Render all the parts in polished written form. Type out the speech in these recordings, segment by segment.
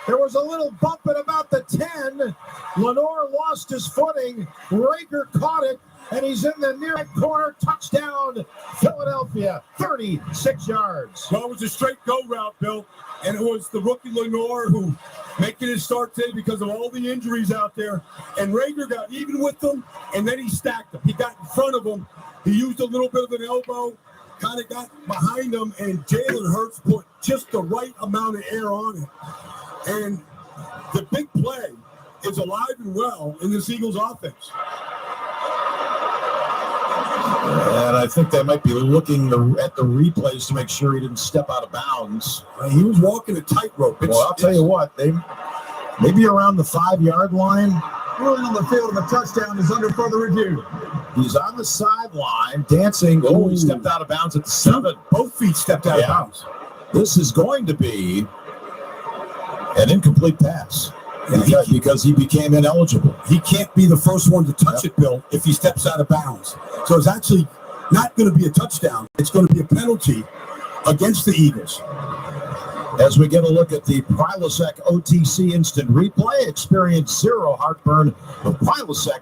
There was a little bump at about the 10. Lenore lost his footing. Rager caught it, and he's in the near corner. Touchdown, Philadelphia, 36 yards. Well, it was a straight go route, Bill, and it was the rookie Lenore who making his start today because of all the injuries out there. And Rager got even with them, and then he stacked them. He got in front of them. He used a little bit of an elbow, kind of got behind him, and Jalen Hurts put just the right amount of air on it. And the big play is alive and well in this Eagles offense. And I think they might be looking at the replays to make sure he didn't step out of bounds. He was walking a tightrope. Well, I'll tell you what, they maybe around the 5-yard line. Ruling on the field of a touchdown is under further review. He's on the sideline dancing. Oh, he stepped out of bounds at the 7. Both feet stepped out of bounds. This is going to be an incomplete pass because he became ineligible. He can't be the first one to touch it, Bill, if he steps out of bounds. So it's actually not going to be a touchdown. It's going to be a penalty against the Eagles. As we get a look at the Prilosec OTC instant replay, experience zero heartburn with Prilosec.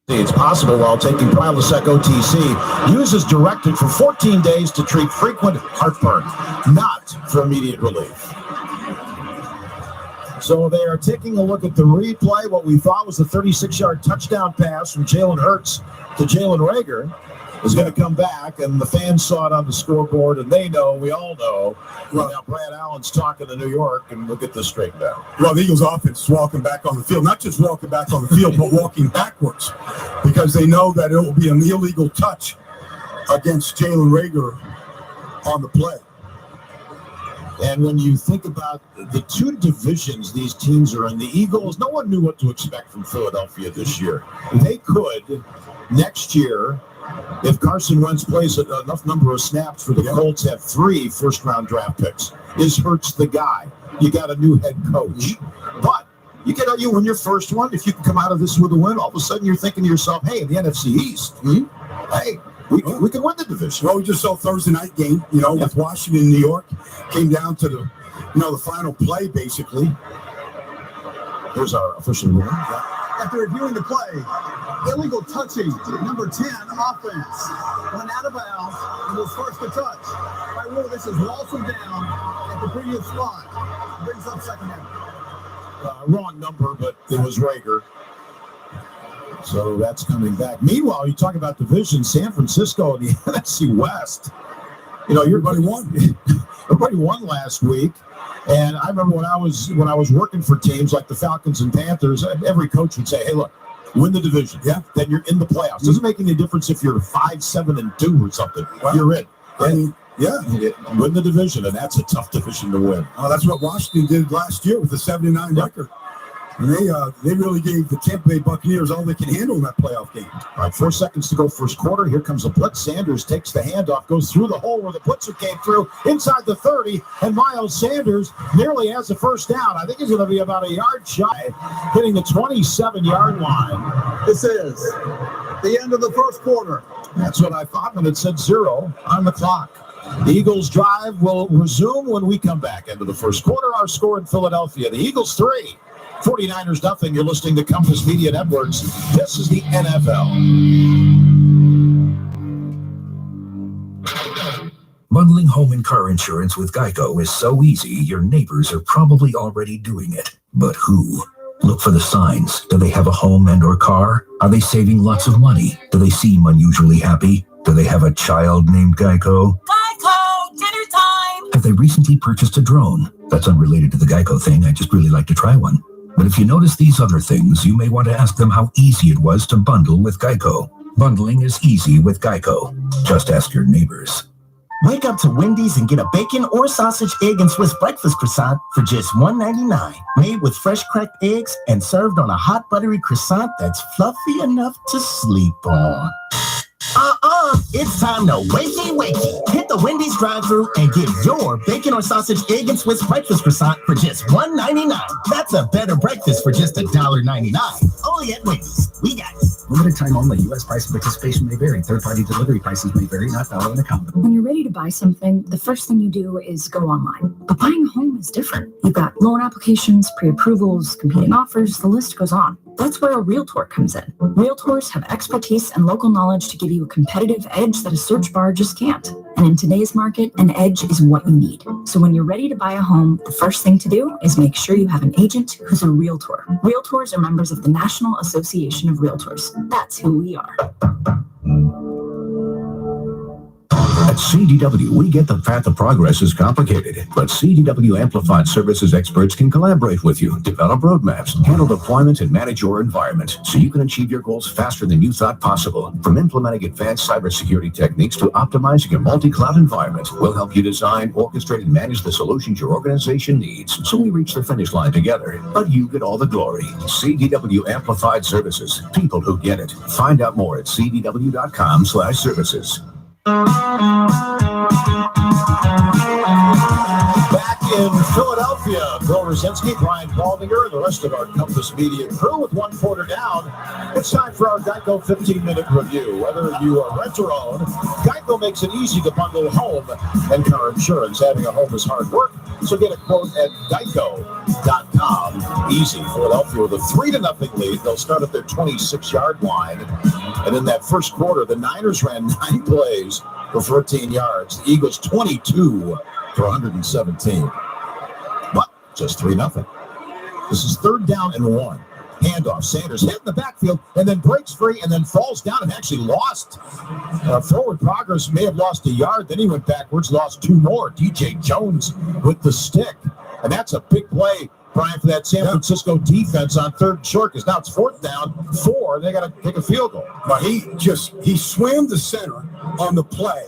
It's possible while taking Prilosec OTC. Use as directed for 14 days to treat frequent heartburn, not for immediate relief. So they are taking a look at the replay. What we thought was a 36-yard touchdown pass from Jalen Hurts to Jalen Rager is going to come back, and the fans saw it on the scoreboard, and they know, we all know. Well, now Brad Allen's talking to New York, and we'll get this straightened out. Well, the Eagles offense is walking back on the field, not just walking back on the field, but walking backwards, because they know that it will be an illegal touch against Jalen Rager on the play. And when you think about the two divisions these teams are in, the Eagles, no one knew what to expect from Philadelphia this year. They could, next year, if Carson Wentz plays enough number of snaps for the Colts, have 3 first-round draft picks. Is Hurts the guy? You got a new head coach. But you win your first one. If you can come out of this with a win, all of a sudden you're thinking to yourself, hey, in the NFC East, hey, we can win the division. Well, we just saw Thursday night game, with Washington, New York. Came down to the final play, basically. Here's our official ruling. After reviewing the play, illegal touching, number 10, offense. Went out of bounds and was first to touch. By rule, this is Lawson down at the previous spot. Brings up second down. Wrong number, but it was Rager. So that's coming back. Meanwhile, you talk about division, San Francisco and the NFC West. Everybody won. Everybody won last week. And I remember when I was working for teams like the Falcons and Panthers, every coach would say, hey, look, win the division. Yeah. Then you're in the playoffs. Doesn't make any difference if you're 5-7-2 or something. Well, you're in. Win the division, and that's a tough division to win. Oh, that's what Washington did last year with the 79 record. And they really gave the Tampa Bay Buccaneers all they can handle in that playoff game. All right, 4 seconds to go first quarter. Here comes a blitz. Sanders takes the handoff, goes through the hole where the blitzer came through, inside the 30, and Miles Sanders nearly has the first down. I think he's going to be about a yard shy, hitting the 27-yard line. This is the end of the first quarter. That's what I thought when it said 0 on the clock. The Eagles' drive will resume when we come back into the first quarter. Our score in Philadelphia, the Eagles 3. 49ers nothing. You're listening to Compass Media Networks. This is the NFL. Bundling home and car insurance with Geico is so easy, your neighbors are probably already doing it. But who? Look for the signs. Do they have a home and or car? Are they saving lots of money? Do they seem unusually happy? Do they have a child named Geico? Geico, dinner time! Have they recently purchased a drone? That's unrelated to the Geico thing. I just really like to try one. But if you notice these other things, you may want to ask them how easy it was to bundle with Geico. Bundling is easy with Geico. Just ask your neighbors. Wake up to Wendy's and get a bacon or sausage, egg, and Swiss breakfast croissant for just $1.99. Made with fresh cracked eggs and served on a hot buttery croissant that's fluffy enough to sleep on. It's time to wakey. Hit the Wendy's drive-thru and get your bacon or sausage, egg, and Swiss breakfast croissant for just $1.99. That's a better breakfast for just $1.99. Only at Wendy's. We got it. Limited time only. U.S. price and participation may vary. Third-party delivery prices may vary. Not following the company. When you're ready to buy something, the first thing you do is go online. But buying a home is different. You've got loan applications, pre-approvals, competing offers, the list goes on. That's where a Realtor comes in. Realtors have expertise and local knowledge to give you a competitive edge that a search bar just can't. And in today's market, an edge is what you need. So when you're ready to buy a home, the first thing to do is make sure you have an agent who's a Realtor. Realtors are members of the National Association of Realtors. That's who we are. At CDW, we get the path of progress is complicated, but CDW Amplified Services experts can collaborate with you, develop roadmaps, handle deployment, and manage your environment so you can achieve your goals faster than you thought possible. From implementing advanced cybersecurity techniques to optimizing your multi-cloud environment, we'll help you design, orchestrate, and manage the solutions your organization needs so we reach the finish line together, but you get all the glory. CDW Amplified Services, people who get it. Find out more at cdw.com/services. Back in Philadelphia, Bill Rosinski, Brian Baldinger, and the rest of our Compass Media crew with 1 quarter down. It's time for our Geico 15-minute review. Whether you are rent or own, Geico makes it easy to bundle home and car insurance. Having a home is hard work, so get a quote at geico.com. Easy. Philadelphia with a 3-0 lead. They'll start at their 26-yard line. And in that first quarter, the Niners ran 9 plays for 14 yards. The Eagles 22 for 117. But just 3-0. This is 3rd down and 1. Handoff. Sanders hit in the backfield and then breaks free and then falls down and actually lost forward progress. May have lost a yard. Then he went backwards, lost 2 more. DJ Jones with the stick. And that's a big play, Brian, for that San Francisco defense on 3rd and short, because now it's 4th down, 4. They got to take a field goal. But he swam the center on the play,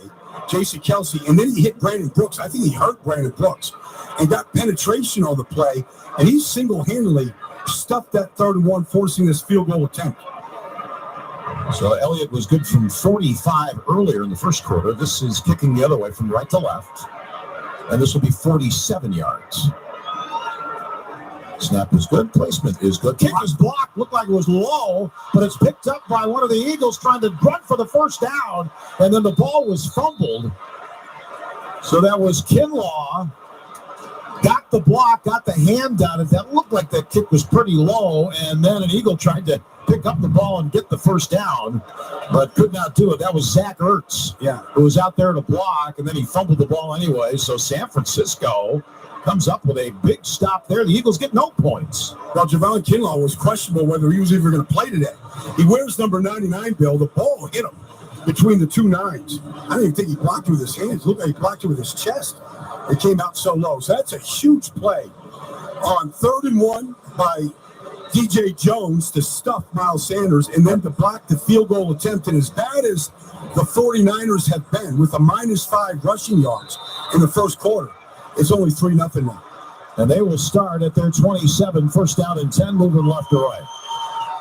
Jason Kelsey, and then he hit Brandon Brooks. I think he hurt Brandon Brooks and got penetration on the play, and he single-handedly stuffed that 3rd and 1, forcing this field goal attempt. So Elliott was good from 45 earlier in the first quarter. This is kicking the other way from right to left, and this will be 47 yards. Snap is good. Placement is good. Kick is blocked. Looked like it was low, but it's picked up by one of the Eagles trying to run for the first down, and then the ball was fumbled. So that was Kinlaw. Got the block, got the hand on it. That looked like that kick was pretty low, and then an Eagle tried to pick up the ball and get the first down, but could not do it. That was Zach Ertz, who was out there to block, and then he fumbled the ball anyway. So San Francisco comes up with a big stop there. The Eagles get no points. Well, Javon Kinlaw was questionable whether he was even going to play today. He wears number 99, Bill. The ball hit him between the 2 nines. I don't even think he blocked it with his hands. It looked like he blocked it with his chest. It came out so low. So that's a huge play on 3rd and 1 by DJ Jones to stuff Miles Sanders and then to block the field goal attempt. And as bad as the 49ers have been with a -5 rushing yards in the first quarter, it's only 3-0 now. And they will start at their 27, 1st down and 10, moving left to right.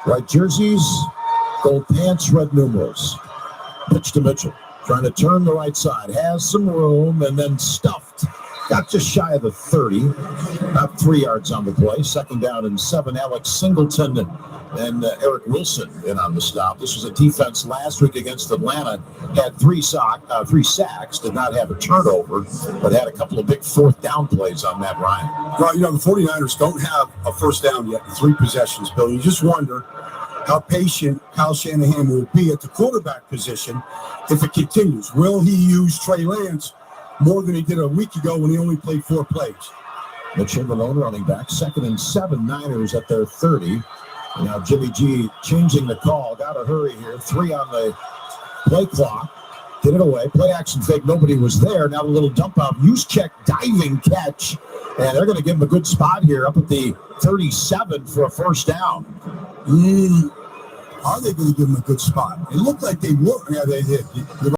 White jerseys, gold pants, red numerals. Pitch to Mitchell, trying to turn the right side. Has some room and then stuffed. Got just shy of the 30. About 3 yards on the play. 2nd down and 7. Alex Singleton and Eric Wilson in on the stop. This was a defense last week against Atlanta. Had 3 sacks, did not have a turnover, but had a couple of big 4th down plays on Matt Ryan. Well, the 49ers don't have a first down yet in 3 possessions, Bill. You just wonder how patient Kyle Shanahan will be at the quarterback position if it continues. Will he use Trey Lance more than he did a week ago when he only played 4 plays? Mitchell, the lone running back. 2nd and 7, Niners at their 30. And now Jimmy G changing the call. Got to hurry here. 3 on the play clock. Get it away. Play action fake. Nobody was there. Now a little dump out. Juszczyk diving catch. And they're going to give him a good spot here up at the 37 for a first down. Are they going to give him a good spot? It looked like they were. Yeah, they did.